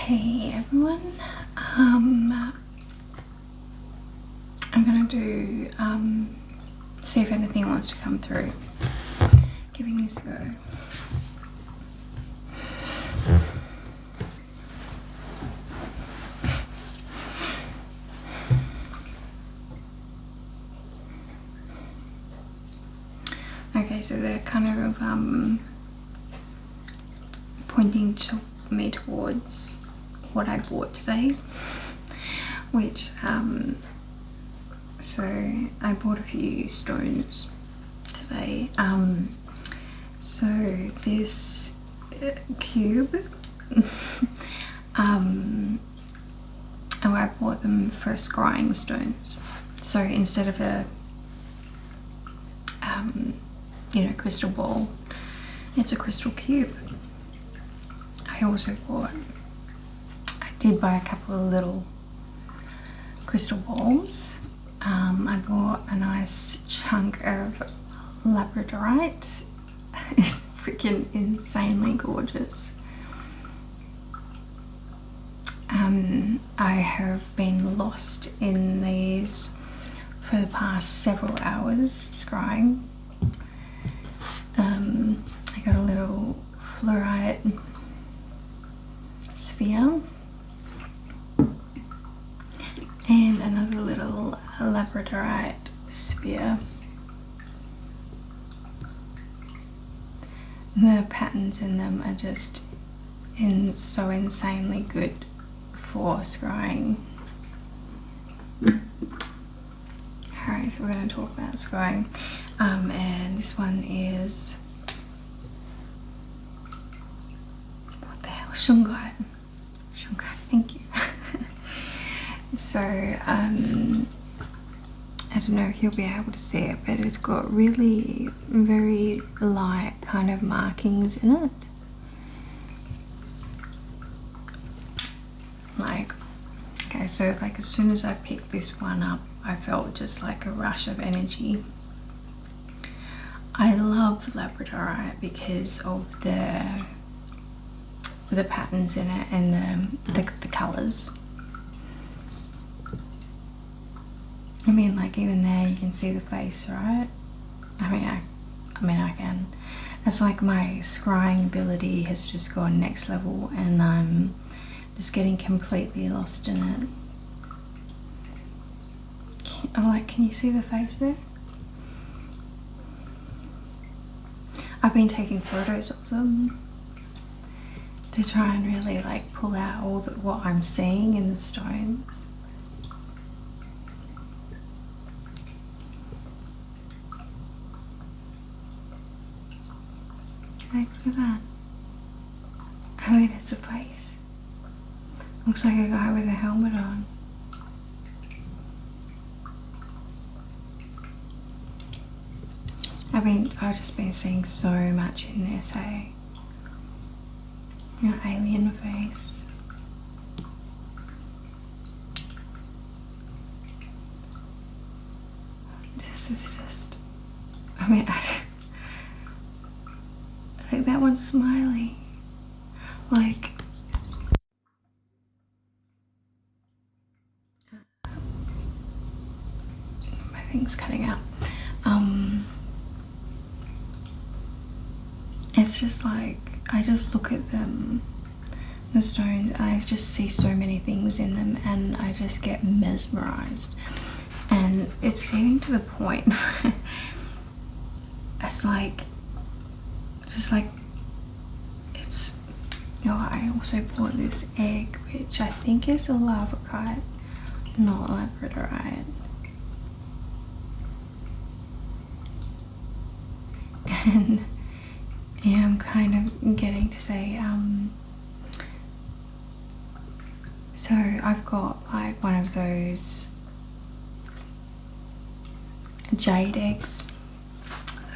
Hey everyone, I'm gonna do see if anything wants to come through. Giving this a go. Okay, so they're kind of pointing to me towards what I bought today, which so I bought a few stones today. So this cube I bought them for scrying stones. So instead of a crystal ball, it's a crystal cube. I also did buy a couple of little crystal balls. I bought a nice chunk of labradorite. It's freaking insanely gorgeous. I have been lost in these for the past several hours scrying. I got a little fluorite sphere and another little labradorite sphere. The patterns in them are just so insanely good for scrying. Alright, so we're going to talk about scrying, and this one is Shungite. Thank you. So I don't know if you'll be able to see it, but it's got really very light kind of markings in it. Okay, so as soon as I picked this one up, I felt just like a rush of energy. I love labradorite because of the patterns in it and the colours. I mean, even there you can see the face, right? I can. It's like my scrying ability has just gone next level, and I'm just getting completely lost in it. Can you see the face there? I've been taking photos of them to try and really pull out all what I'm seeing in the stones. Look at that. It's a face. Looks like a guy with a helmet on. I've just been seeing so much in this, hey? An alien face. This is just, I think that one's smiling. My thing's cutting out. It's just I just look at them, the stones, and I just see so many things in them, and I just get mesmerized. And it's getting to the point where it's I also bought this egg, which I think is a lavakite, not labradorite. And yeah, I'm kind of getting to say, so I've got one of those jade eggs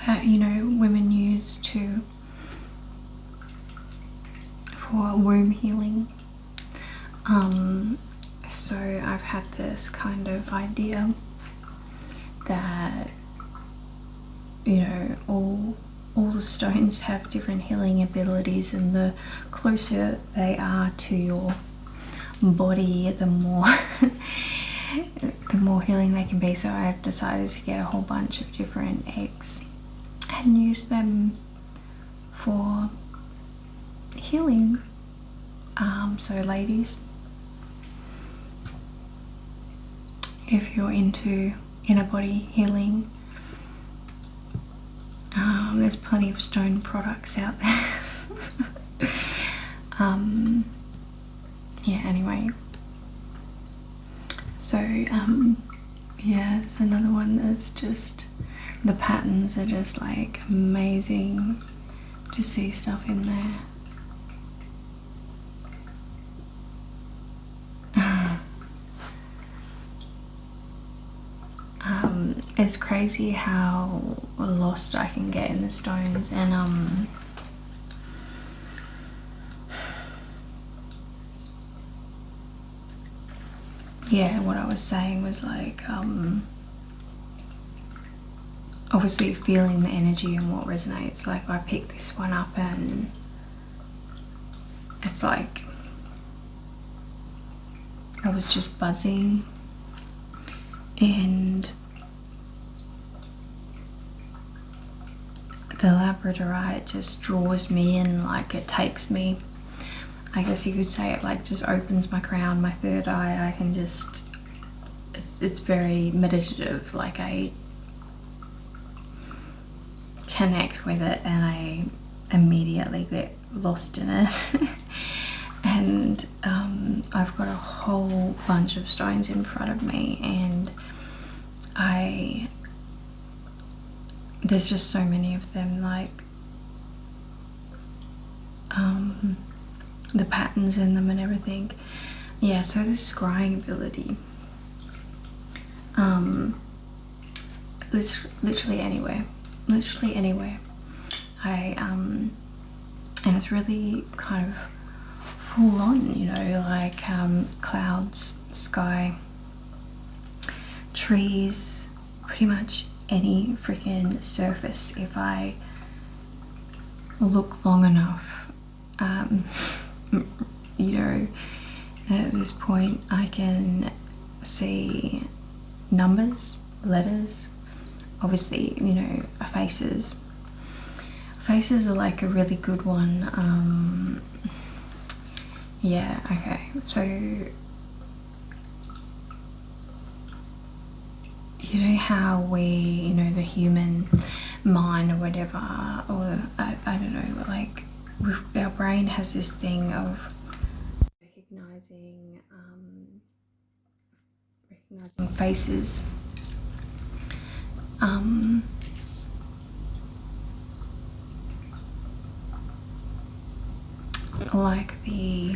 that women use for womb healing. So I've had this kind of idea that all the stones have different healing abilities, and the closer they are to your body, the more the more healing they can be. So I've decided to get a whole bunch of different eggs and use them for healing. So ladies, if you're into inner body healing, there's plenty of stone products out there. Yeah, anyway, so yeah, it's another one that's just, the patterns are just like amazing to see stuff in there. It's crazy how lost I can get in the stones, and yeah, what I was saying was like, obviously feeling the energy and what resonates. Like I picked this one up and it's like I was just buzzing, and the labradorite just draws me in, like it takes me, I guess you could say it like just opens my crown, my third eye. I can just, it's very meditative, like I connect with it and I immediately get lost in it. And I've got a whole bunch of stones in front of me, and there's just so many of them, like the patterns in them and everything. Yeah, so this scrying ability, literally anywhere, and it's really kind of full on, you know, like clouds, sky, trees, pretty much any freaking surface. If I look long enough, you know, at this point I can see numbers, letters, obviously, you know, faces. Faces are like a really good one. Yeah, okay, so you know how we, you know, the human mind or whatever, or I don't know, like our brain has this thing of recognizing faces. Like the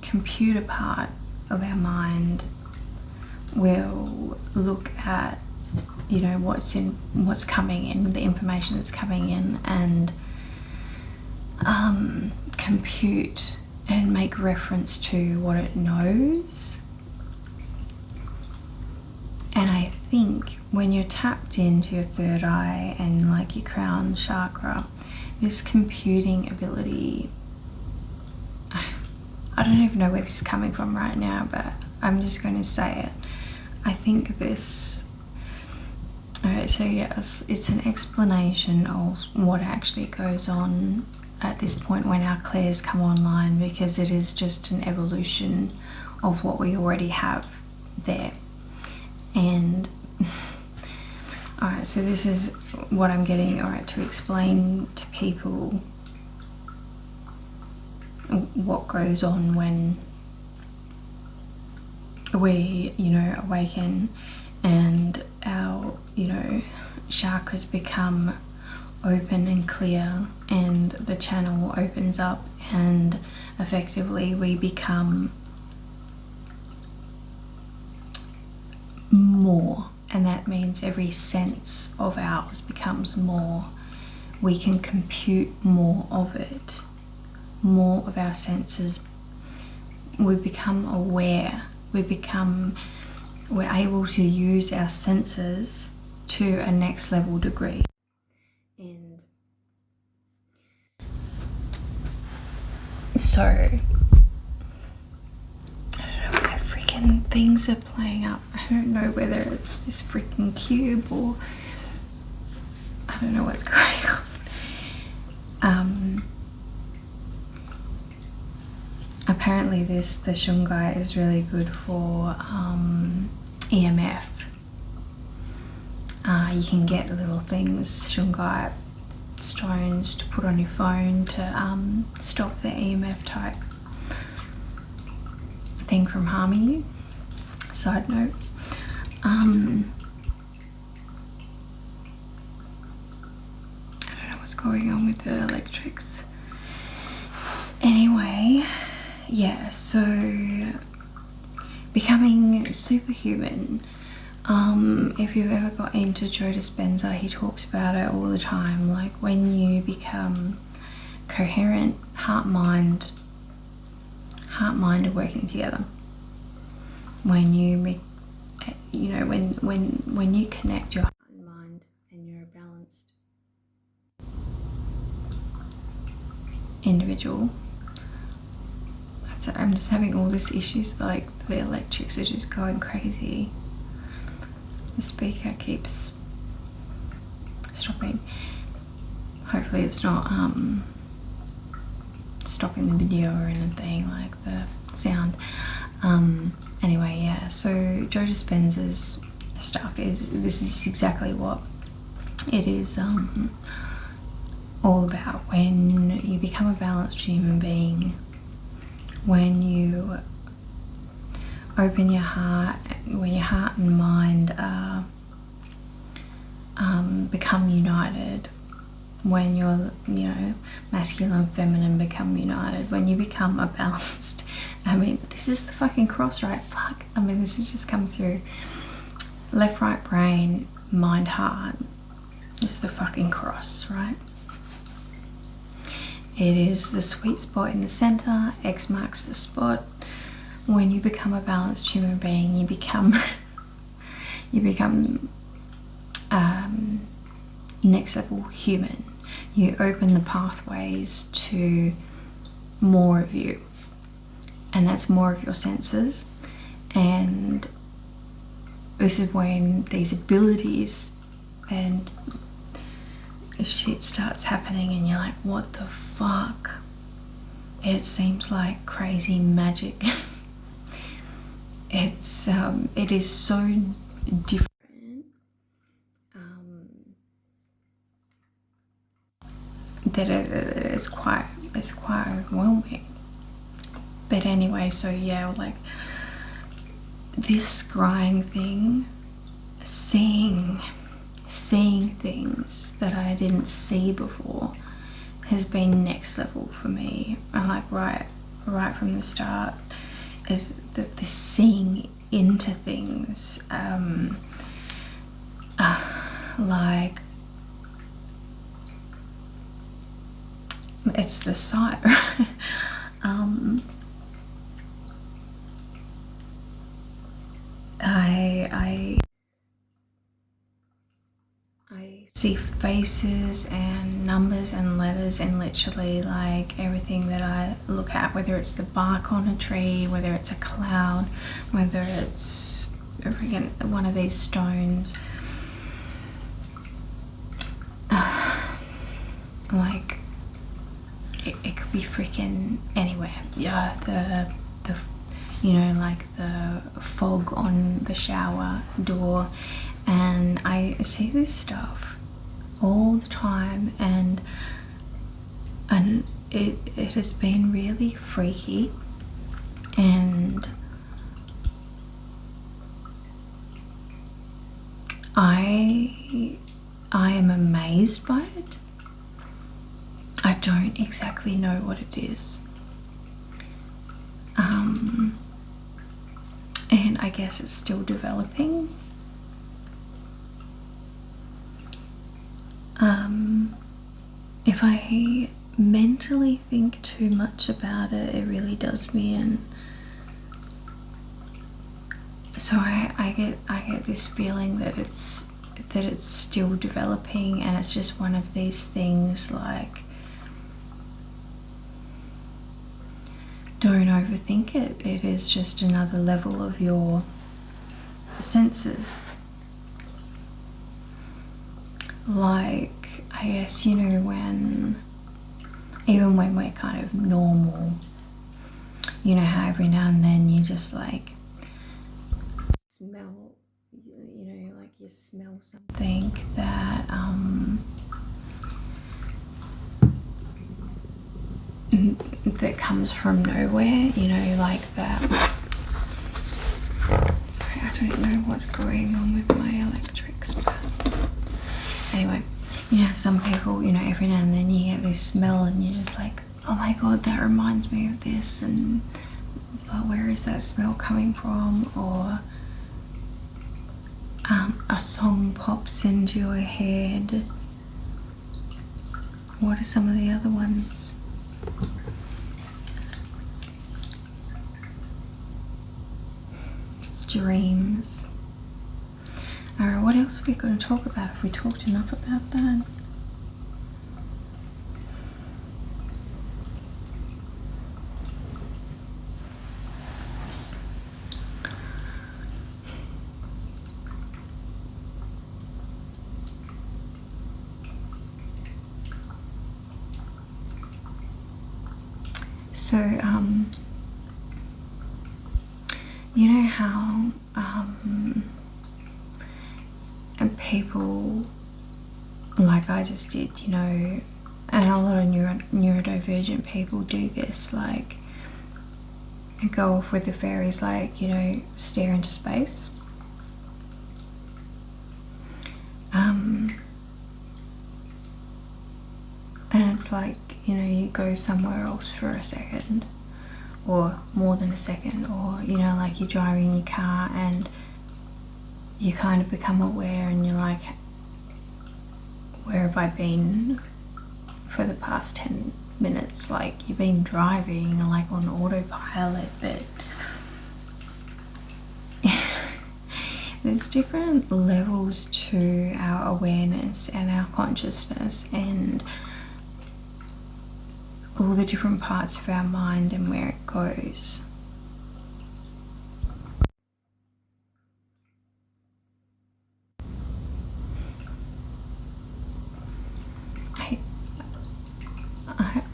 computer part of our mind will look at, you know, what's coming in, the information that's coming in, and compute and make reference to what it knows. And I think when you're tapped into your third eye and like your crown chakra, this computing ability, I don't even know where this is coming from right now, but I'm just going to say it. I think this, alright, so yes, it's an explanation of what actually goes on at this point when our clairs come online, because it is just an evolution of what we already have there. And alright, so this is what I'm getting, alright, to explain to people what goes on when we, you know, awaken and our, you know, chakras become open and clear, and the channel opens up, and effectively we become more, and that means every sense of ours becomes more. We can compute more of it, more of our senses. We become aware. We're able to use our senses to a next level degree. And so things are playing up. I don't know whether it's this freaking cube or I don't know what's going on. Apparently the shungai is really good for EMF. You can get little things, shungai stones, to put on your phone to stop the EMF type thing from harming you. Side note. I don't know what's going on with the electrics. Anyway, yeah, so becoming superhuman. If you've ever got into Joe Dispenza, he talks about it all the time. Like when you become coherent, heart mind are working together. When you when you connect your heart and mind and you're a balanced individual. So I'm just having all these issues, like the electrics are just going crazy. The speaker keeps stopping. Hopefully it's not stopping the video or anything, like the sound. Anyway, yeah, so Joe Dispenza's stuff this is exactly what it is all about. When you become a balanced human being, when you open your heart, when your heart and mind are become united, when your masculine and feminine become united, when you become a balanced, I mean, this is the fucking cross, right? Fuck, I mean, this has just come through. Left, right brain, mind, heart. This is the fucking cross, right? It is the sweet spot in the center. X marks the spot. When you become a balanced human being, you become next level human. You open the pathways to more of you, and that's more of your senses. And this is when these abilities and shit starts happening and you're like, what the fuck? It seems like crazy magic. It is so different that it's quite overwhelming. But anyway, so yeah, like this scrying thing, seeing things that I didn't see before has been next level for me. And like right from the start is that this seeing into things, like it's the sight. I see faces and numbers and letters in literally like everything that I look at, whether it's the bark on a tree, whether it's a cloud, whether it's one of these stones. Like it could be freaking anywhere. Yeah, the like the fog on the shower door, and I see this stuff all the time, and it has been really freaky, and I am amazed by it. I don't exactly know what it is. And I guess it's still developing. If I mentally think too much about it, it really does me in. So I get this feeling that it's still developing, and it's just one of these things like don't overthink it. It is just another level of your senses. Like, I guess, you know, even when we're kind of normal, you know how every now and then you just like smell, you know, like you smell something that that comes from nowhere, you know, like that. Sorry, I don't know what's going on with my electrics, but anyway, you know, some people, you know, every now and then you get this smell and you're just like, oh my god, that reminds me of this, and but where is that smell coming from? Or a song pops into your head. What are some of the other ones? Dreams. Alright, what else are we going to talk about? Have we talked enough about that? So, you know how and people, like I just did, you know, and a lot of neurodivergent people do this, like go off with the fairies, like, you know, stare into space. And it's like, you know, you go somewhere else for a second or more than a second, or, you know, like you're driving your car and you kind of become aware and you're like, where have I been for the past 10 minutes? Like, you've been driving like on autopilot, but there's different levels to our awareness and our consciousness and all the different parts of our mind and where it goes.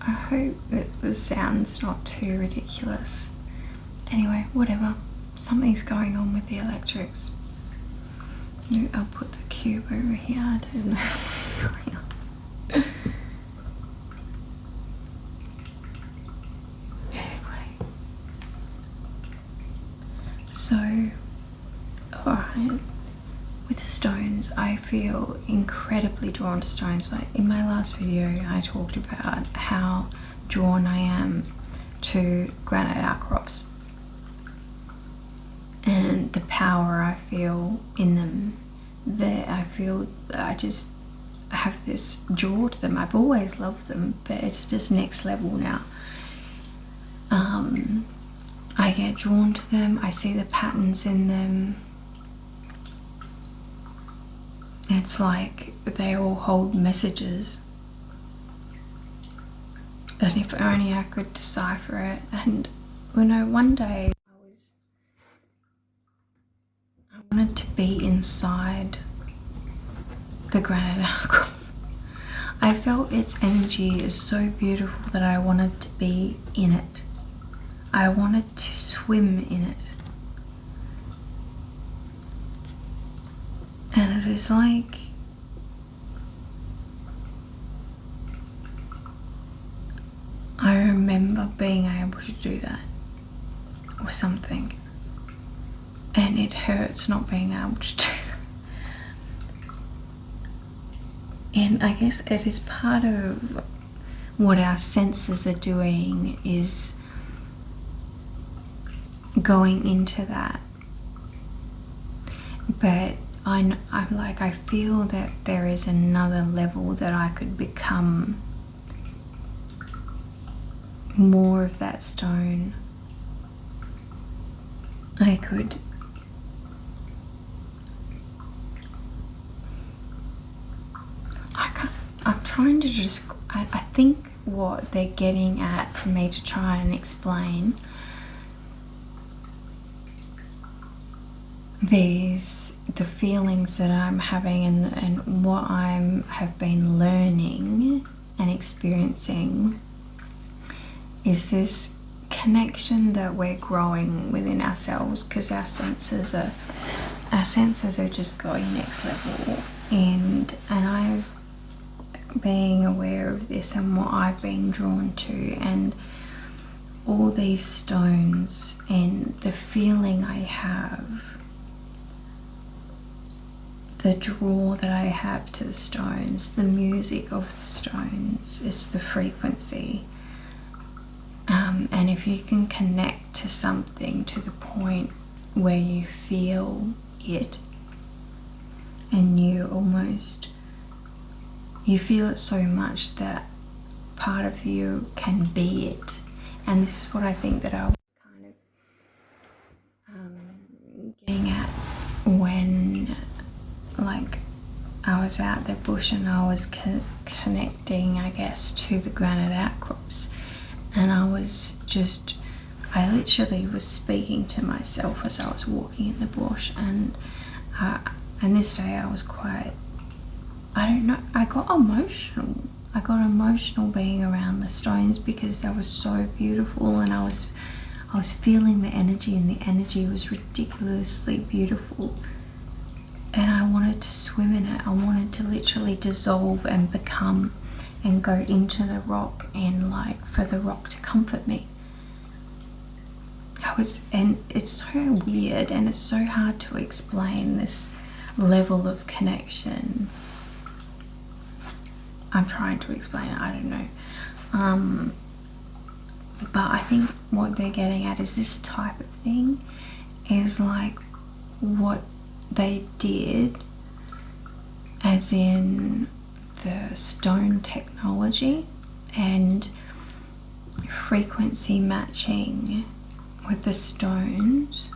I hope that the sound's not too ridiculous. Anyway, whatever. Something's going on with the electrics. Maybe I'll put the cube over here. I don't know what's going on. Anyway. So, alright. With stones, I feel incredibly drawn to stones. Like in my last video, I talked about how drawn I am to granite outcrops and the power I feel in them. That I feel that I just have this draw to them. I've always loved them, but it's just next level now. I get drawn to them. I see the patterns in them. It's like they all hold messages, and if only I could decipher it. And you know, one day I wanted to be inside the granite outcrop. I felt its energy is so beautiful that I wanted to be in it. I wanted to swim in it. And it is like I remember being able to do that or something, and it hurts not being able to do that. And I guess it is part of what our senses are doing, is going into that. But I'm like, I feel that there is another level that I could become more of that stone. I could I'm trying to just, I think what they're getting at for me to try and explain the feelings that I'm having and what have been learning and experiencing is this connection that we're growing within ourselves, because our senses are just going next level, and I've being aware of this and what I've been drawn to, and all these stones and the feeling I have, the draw that I have to the stones, the music of the stones, it's the frequency. And if you can connect to something to the point where you feel it, and you feel it so much that part of you can be it. And this is what I think that I was kind of getting at when, like, I was out the bush and I was connecting, I guess, to the granite outcrops, and I literally was speaking to myself as I was walking in the bush, and this day I was quite, I don't know, I got emotional being around the stones because they were so beautiful, and I was feeling the energy, and the energy was ridiculously beautiful, and I wanted to swim in it. I wanted to literally dissolve and become and go into the rock, and like for the rock to comfort me. And it's so weird, and it's so hard to explain this level of connection. I'm trying to explain it, I don't know. But I think what they're getting at is this type of thing is like what they did, as in the stone technology and frequency matching with the stones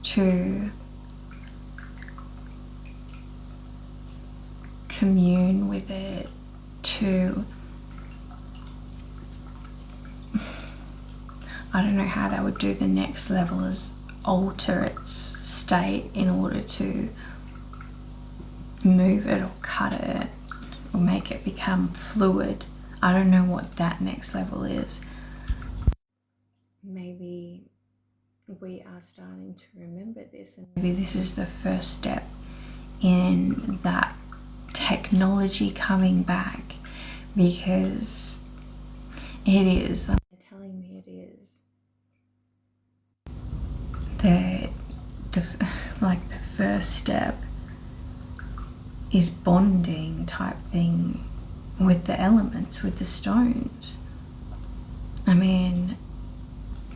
to commune with it, to I don't know how they would do the next level, is alter its state in order to move it or cut it or make it become fluid. I don't know what that next level is. Maybe we are starting to remember this, and maybe this is the first step in that technology coming back, because it is, they're telling me it is the first step is bonding type thing with the elements, with the stones. I mean,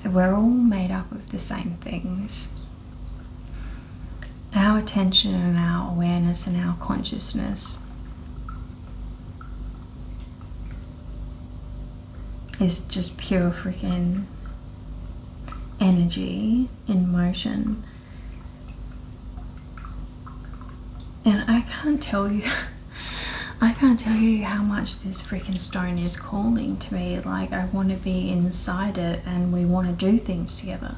we're all made up of the same things. Our attention and our awareness and our consciousness is just pure freaking energy in motion. And I can't tell you how much this freaking stone is calling to me. Like, I want to be inside it and we want to do things together.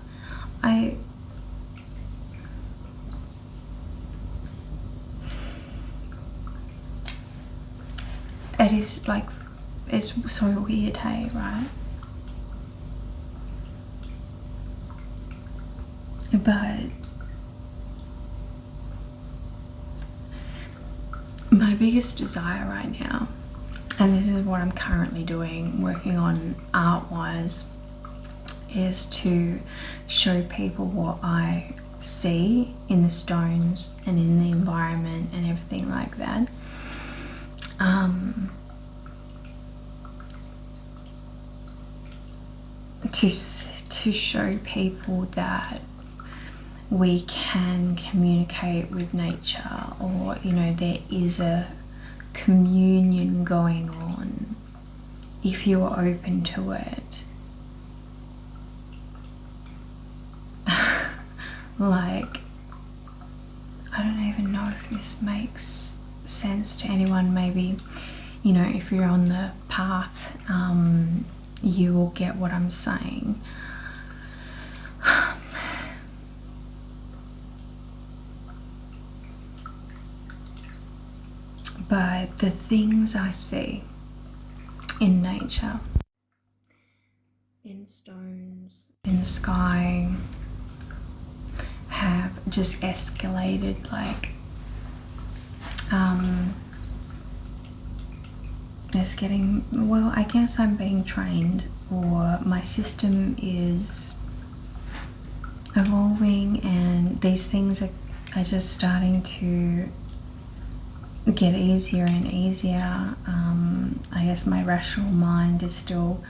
It is like, it's so weird, hey, right? But my biggest desire right now, and this is what I'm currently doing, working on art-wise, is to show people what I see in the stones and in the environment and everything like that. To show people that we can communicate with nature, or, you know, there is a communion going on if you are open to it. Like, I don't even know if this makes sense to anyone. Maybe you know, if you're on the path, you will get what I'm saying. But the things I see in nature, in stones, in the sky, have just escalated. Like, it's getting, well, I guess I'm being trained, or my system is evolving, and these things are just starting to get easier and easier. I guess my rational mind is still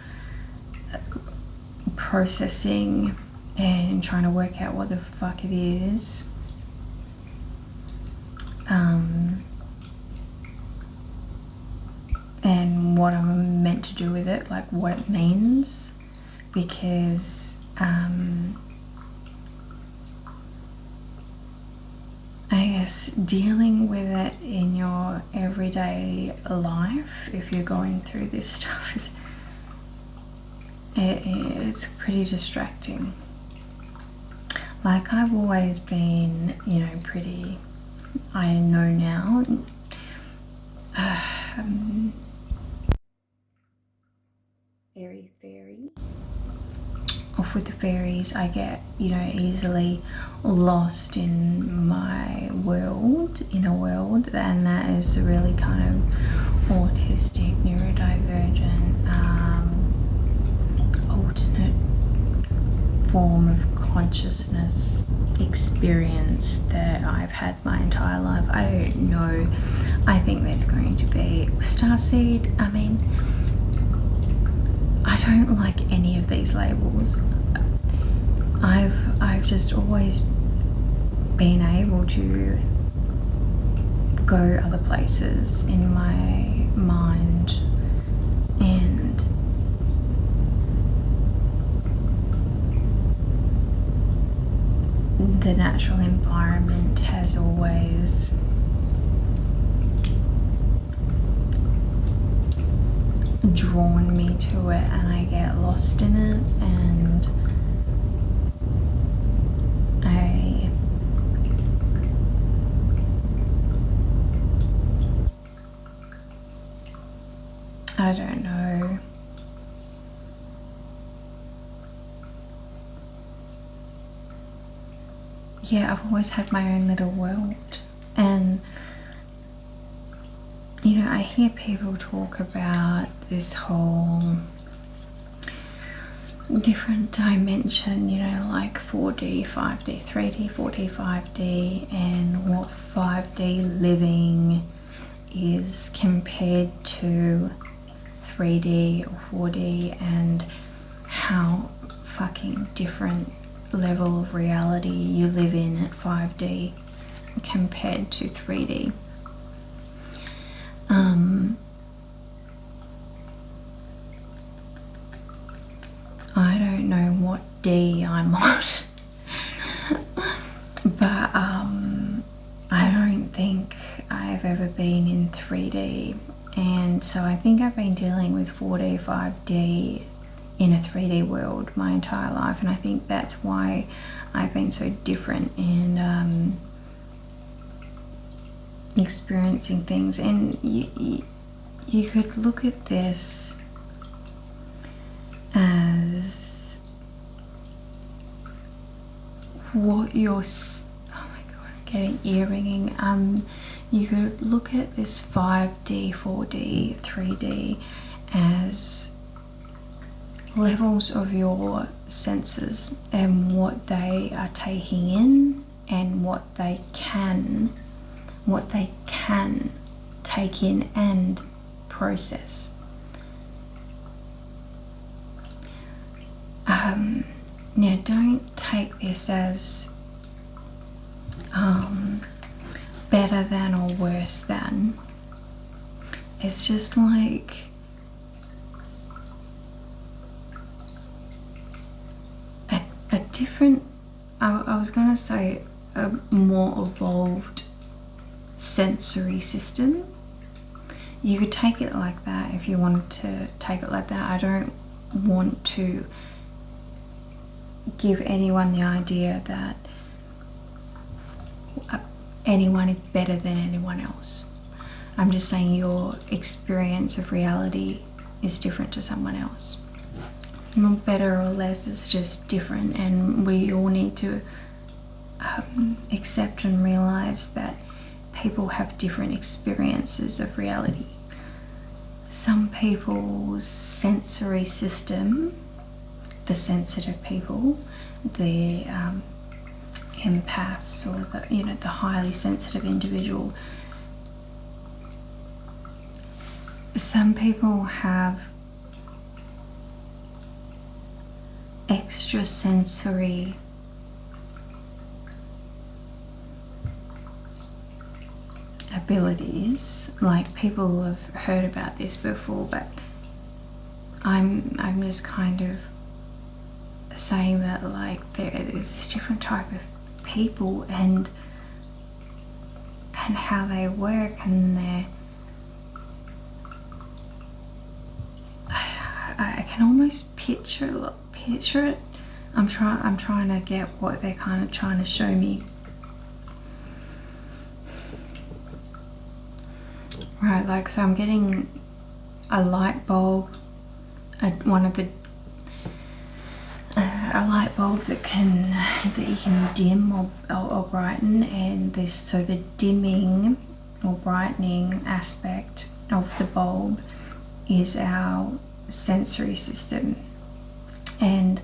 processing and trying to work out what the fuck it is. And what I'm meant to do with it, like what it means, because I guess dealing with it in your everyday life, if you're going through this stuff, is it's pretty distracting. Like, I've always been, you know, pretty, I know now, very fairy. Off with the fairies. I get, you know, easily lost in my world, in a world, and that is really kind of autistic, neurodivergent, alternate form of consciousness experience that I've had my entire life. I don't know. I think there's going to be starseed. I mean, I don't like any of these labels. I've just always been able to go other places in my mind, and the natural environment has always drawn me to it, and I get lost in it, and I don't know. Yeah, I've always had my own little world, and you know, I hear people talk about this whole different dimension, you know, like 4D, 5D, 3D, 4D, 5D, and what 5D living is compared to 3D or 4D, and how fucking different level of reality you live in at 5D compared to 3D. I don't know what D I'm on, but I don't think I've ever been in 3D, and so I think I've been dealing with 4D, 5D in a 3D world my entire life, and I think that's why I've been so different in experiencing things. And you could look at this as what you're, oh my god, I'm getting ear ringing. You could look at this 5D, 4D, 3D as levels of your senses and what they are taking in, and what they can take in and process. Now, don't take this as better than or worse than. It's just like a different, I was going to say a more evolved sensory system. you could take it like that if you wanted to take it like that. I don't want to give anyone the idea that anyone is better than anyone else. I'm just saying your experience of reality is different to someone else. Not better or less, it's just different, and we all need to accept and realize that people have different experiences of reality. Some people's sensory system, the sensitive people, the empaths, or the highly sensitive individual, some people have extrasensory abilities. Like, people have heard about this before, but I'm just kind of saying that, like, there's this different type of people and how they work, and I can almost picture it. I'm trying to get what they're kind of trying to show me. Right, like, so I'm getting a light bulb, a light bulb that you can dim or brighten, and the dimming or brightening aspect of the bulb is our sensory system. And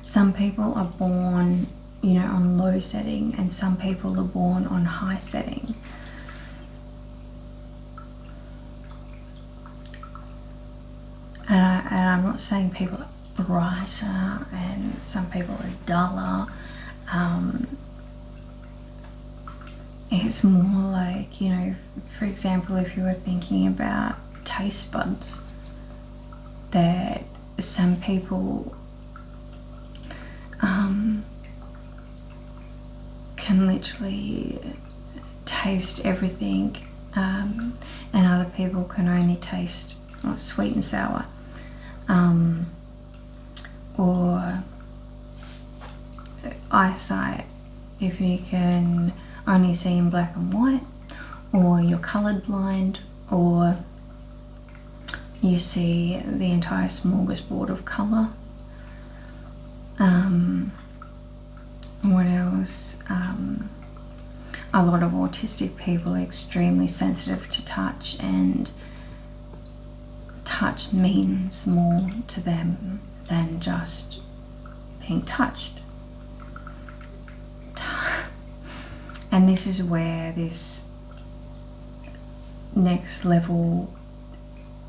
some people are born, on low setting, and some people are born on high setting. And I'm not saying people are brighter and some people are duller. It's more like, for example, if you were thinking about taste buds, that some people can literally taste everything, and other people can only taste sweet and sour, or eyesight, if you can only see in black and white, or you're colourblind, or you see the entire smorgasbord of colour. What else? A lot of autistic people are extremely sensitive to touch, and touch means more to them than just being touched. And this is where this next level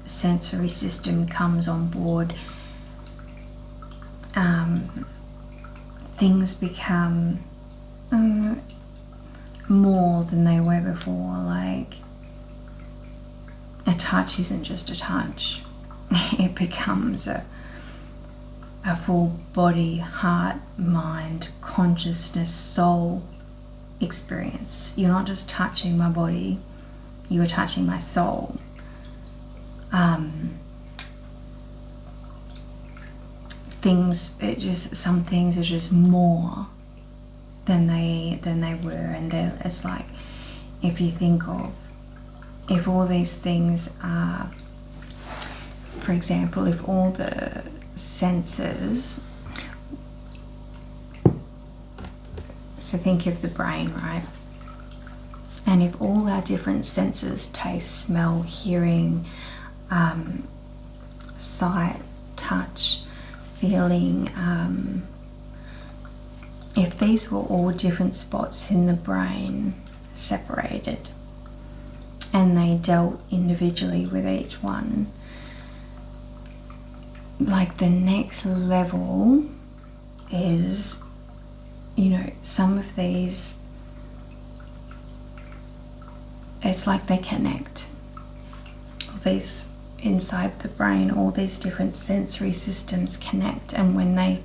sensory system comes on board. Things become more than they were before. Like, a touch isn't just a touch. It becomes a full body, heart, mind, consciousness, soul experience. You're not just touching my body, you are touching my soul. Some things are just more than they were, and it's like, if you think of, if all these things are, for example, if all the senses, so think of the brain, right? And if all our different senses, taste, smell, hearing, sight, touch, feeling, if these were all different spots in the brain, separated, and they dealt individually with each one, like, the next level is, some of these, it's like they connect. All these inside the brain, all these different sensory systems connect, and when they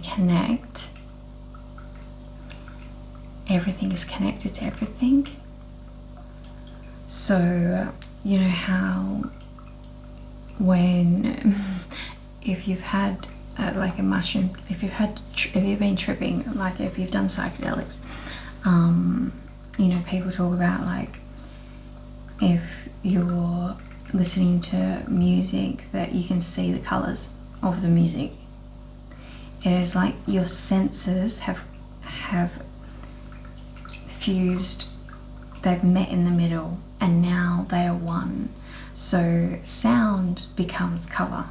connect, everything is connected to everything. So you know how when if you've had like a mushroom, if you've been tripping, like if you've done psychedelics, you know, people talk about like if you're listening to music that you can see the colors of the music. It is like your senses have fused, they've met in the middle, and now they are one. So sound becomes color,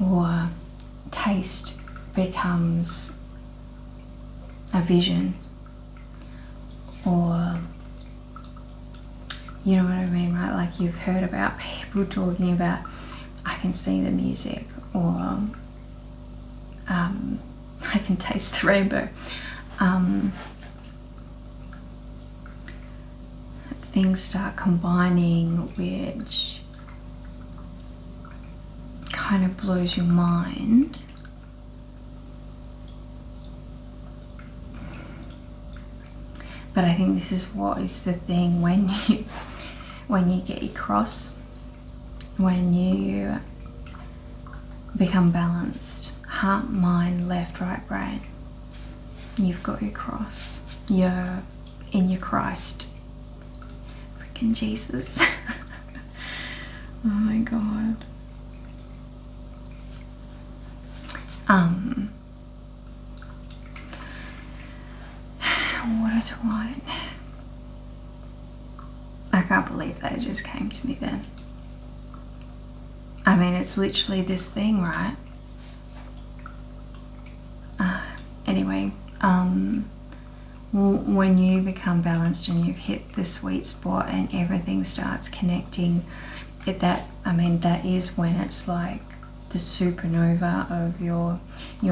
or taste becomes a vision, or you know what I mean, right? Like you've heard about people talking about, I can see the music, or I can taste the rainbow. Things start combining, which kind of blows your mind. But I think this is what is the thing when you get your cross, when you become balanced, heart, mind, left, right, brain, you've got your cross, you're in your Christ, freaking Jesus. Oh my God. What a twat. I can't believe that just came to me then. I mean, it's literally this thing, right? Anyway, when you become balanced and you've hit the sweet spot and everything starts connecting, that is when it's like the supernova of your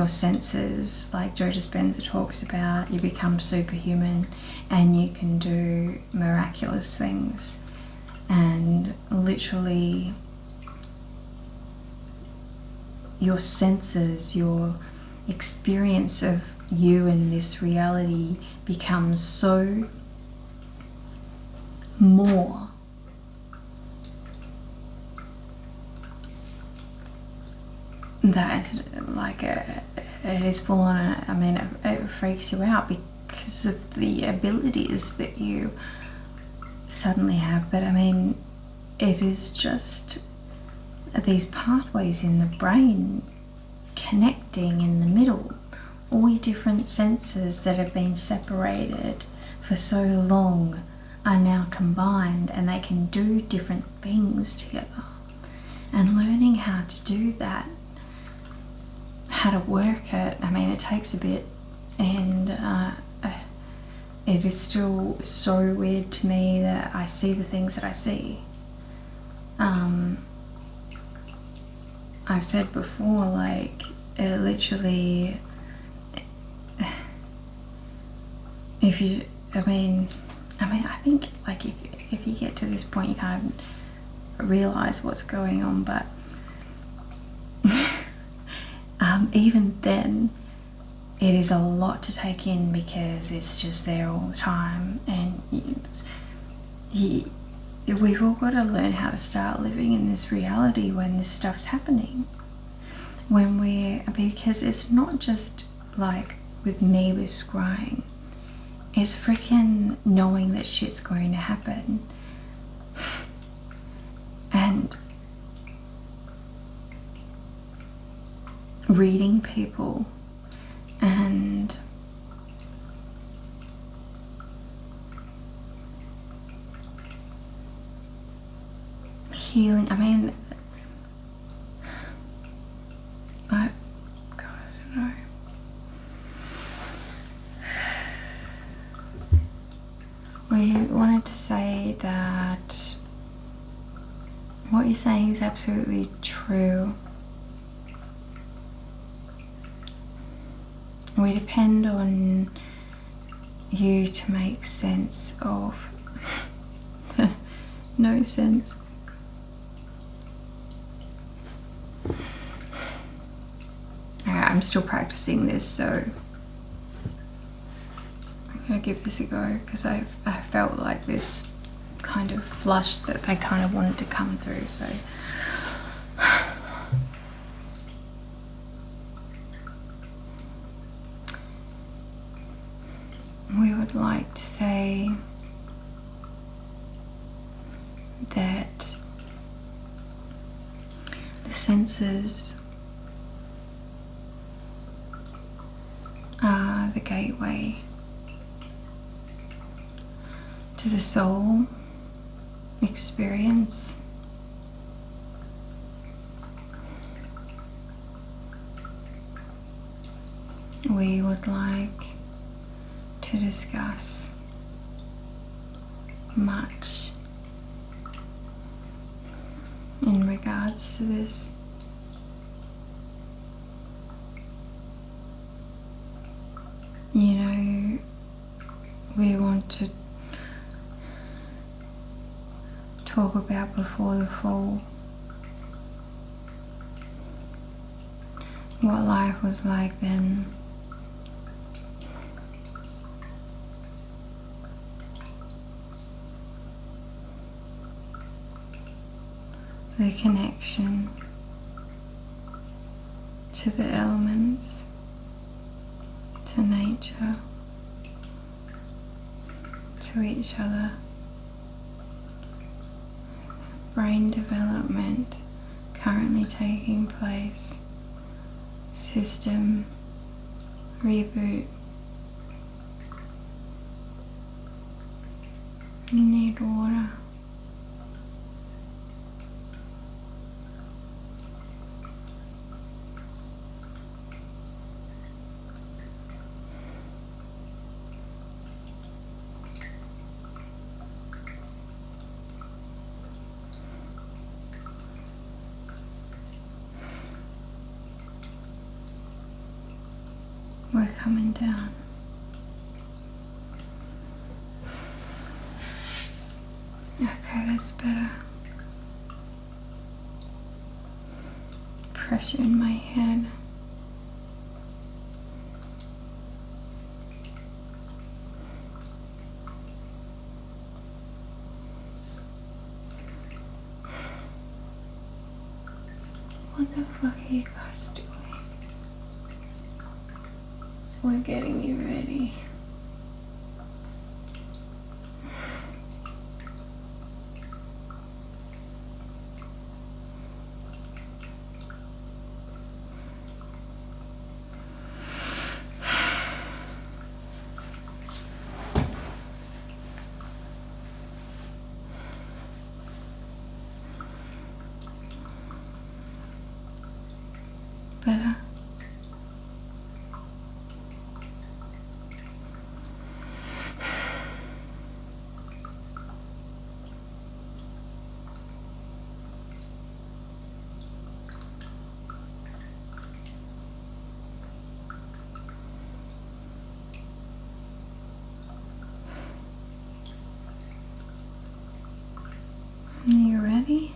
senses. Like Joe Dispenza talks about, you become superhuman and you can do miraculous things, and literally your senses, your experience of you in this reality becomes so more that like it is full on. I mean, it freaks you out because of the abilities that you suddenly have. But I mean, it is just these pathways in the brain connecting in the middle. All your different senses that have been separated for so long are now combined, and they can do different things together. And learning how to do that, how to work it, I mean, it takes a bit, and it is still so weird to me that I see the things that I see. I've said before, like, it literally, I think like if you get to this point, you kind of realize what's going on, but even then it is a lot to take in because it's just there all the time, and we've all got to learn how to start living in this reality when this stuff's happening. Because it's not just like with me with scrying, it's freaking knowing that shit's going to happen and reading people and healing. I mean, God, I don't know. We wanted to say that what you're saying is absolutely true. We depend on you to make sense of no sense. I'm still practicing this, so I'm gonna give this a go because I felt like this kind of flush that they kind of wanted to come through. So we would like to say that the senses are the gateway to the soul experience. We would like to discuss much in regards to this. You know, we want to talk about before the fall what life was like then. The connection to the elements, to nature, to each other, brain development currently taking place, system reboot. You need water. We're coming down. Okay, that's better. Pressure in my head. What the fuck are you guys doing? We're getting you ready. Better. You ready?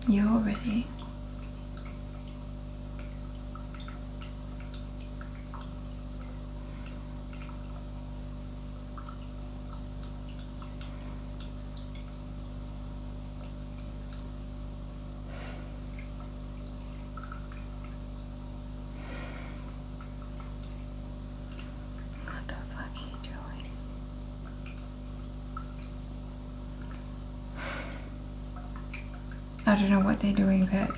You're ready. What the fuck are you doing? I don't know what they're doing, but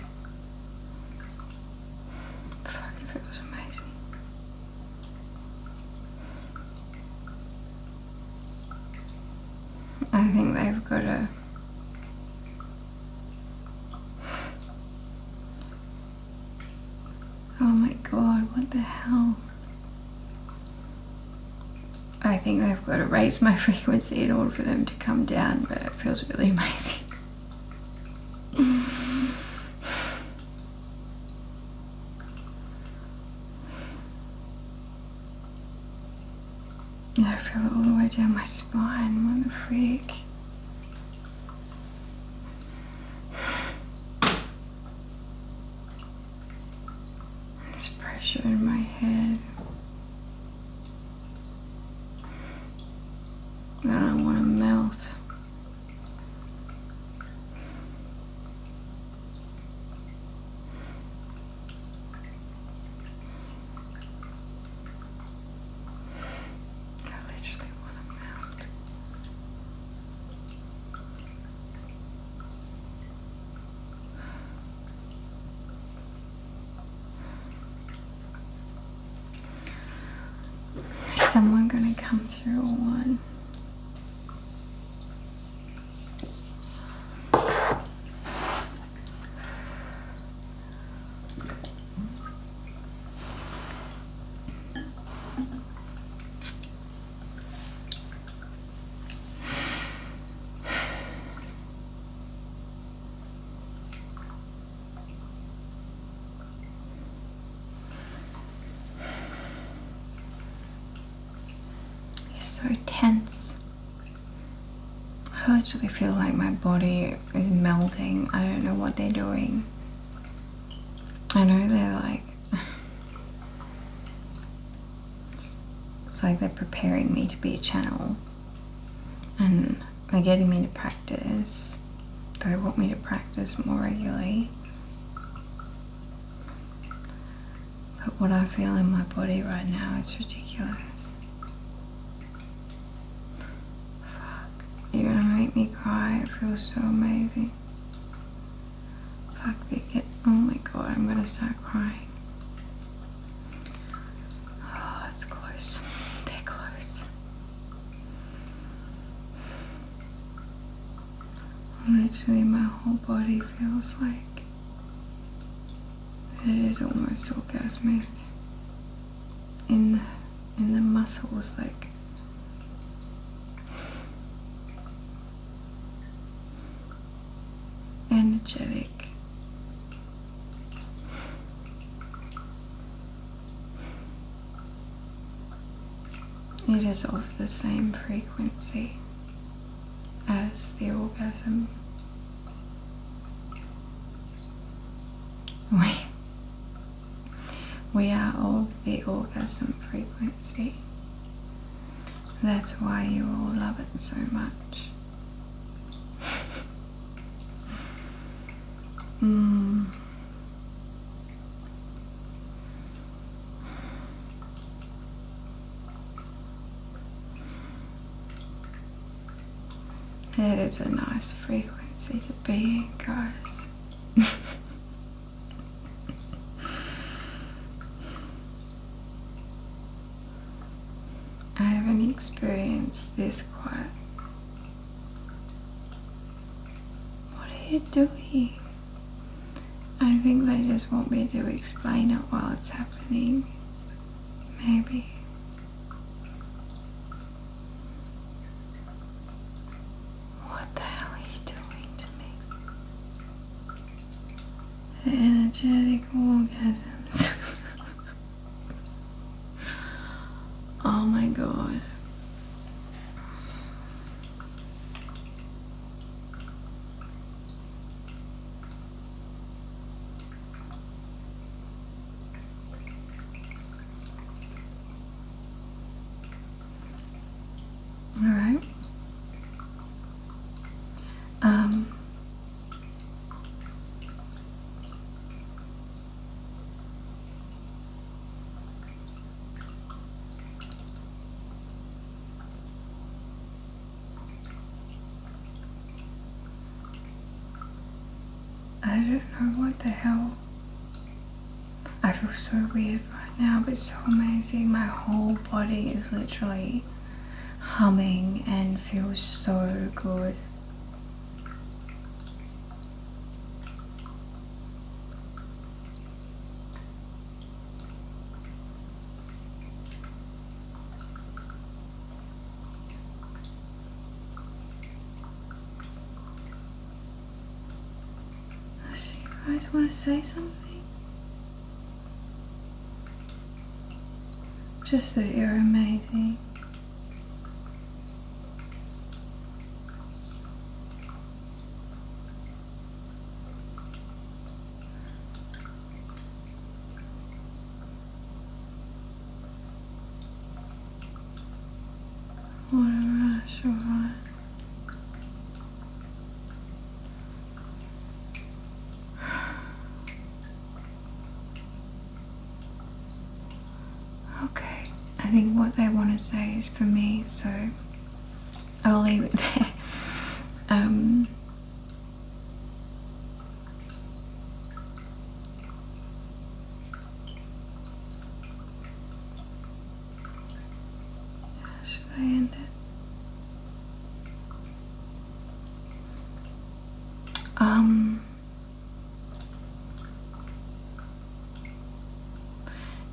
fucking feels amazing. I think they've got a oh my god, what the hell? I think they've got to raise my frequency in order for them to come down, but it feels really amazing. I feel it all the way down my spine. What the freak? There's pressure in my head. someone going to come through or one? So tense. I literally feel like my body is melting. I don't know what they're doing. I know they're like, it's like they're preparing me to be a channel and they're getting me to practice. They want me to practice more regularly. But what I feel in my body right now is ridiculous. You're gonna make me cry. It feels so amazing. Fuck, oh my god, I'm gonna start crying. Oh, it's close. They're close. Literally, my whole body feels like it is almost orgasmic. In the muscles, like. Energetic. It is of the same frequency as the orgasm. We are of the orgasm frequency. That's why you all love it so much. It is a nice frequency to be in, guys. I haven't experienced this quite. What are you doing? I think they just want me to explain it while it's happening. Maybe. What the hell are you doing to me? The energetic orgasms. Oh my god. Alright. I don't know what the hell. I feel so weird right now, but so amazing. My whole body is literally humming and feels so good. Do you guys want to say something? Just that you're amazing. What a rush, alright. Okay, I think what they want to say is for me, so I'll leave it there.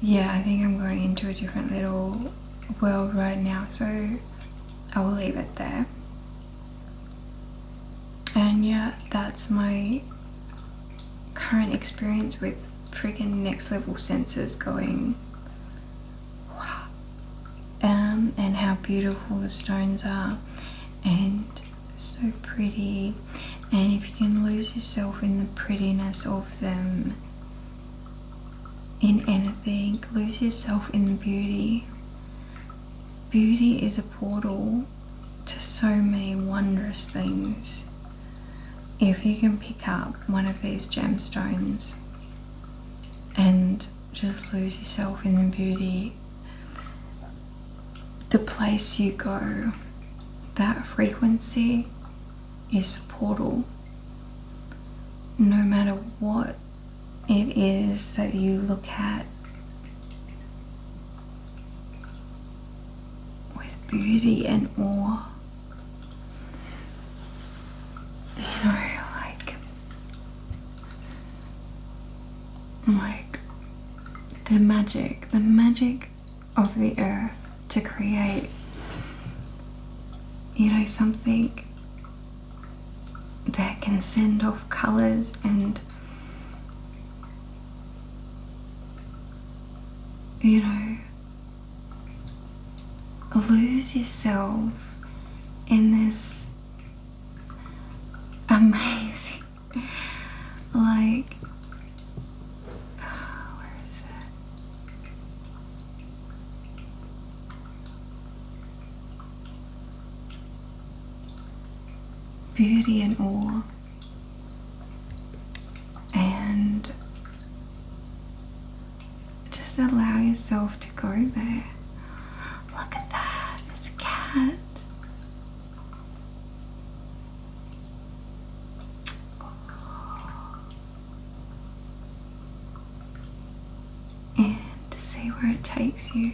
Yeah, I think I'm going into a different little world right now, so I will leave it there. And yeah, that's my current experience with freaking next level senses going wow. And how beautiful the stones are and so pretty. And if you can lose yourself in the prettiness of them, in anything, lose yourself in the beauty. Beauty is a portal to so many wondrous things. If you can pick up one of these gemstones and just lose yourself in the beauty, the place you go, that frequency is a portal. No matter what it is that you look at with beauty and awe, you know, like the magic of the earth to create, you know, something that can send off colors and, you know, lose yourself in this amazing, like, where is it? Beauty and awe, and just allow yourself to go there. Look at that, it's a cat. And to see where it takes you.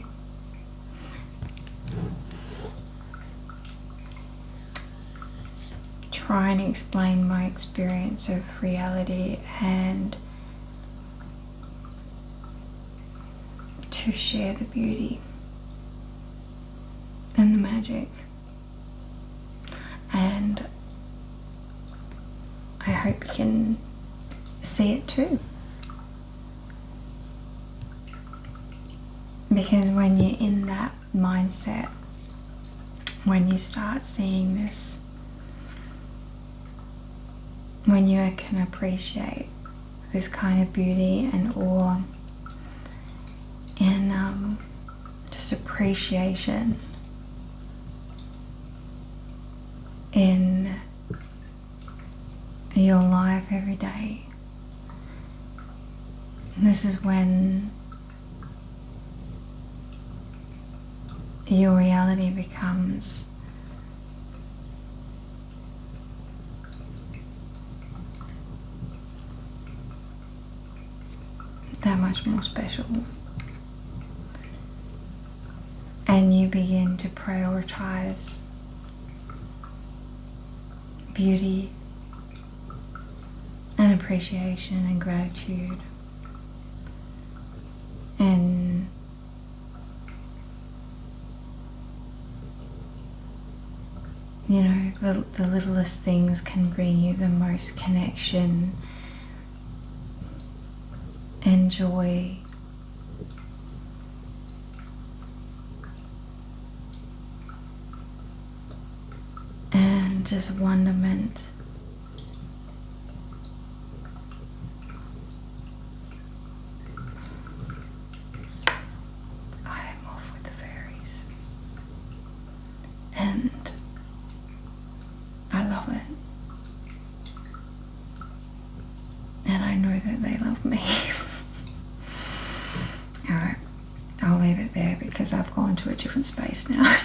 Trying to explain my experience of reality and to share the beauty and the magic, and I hope you can see it too, because when you're in that mindset, when you start seeing this, when you can appreciate this kind of beauty and awe and just appreciation in your life every day, and this is when your reality becomes that much more special, and you begin to prioritize beauty and appreciation and gratitude, and you know, the littlest things can bring you the most connection and joy. And just wonderment. I am off with the fairies. And I love it. And I know that they love me. Alright, I'll leave it there because I've gone to a different space now.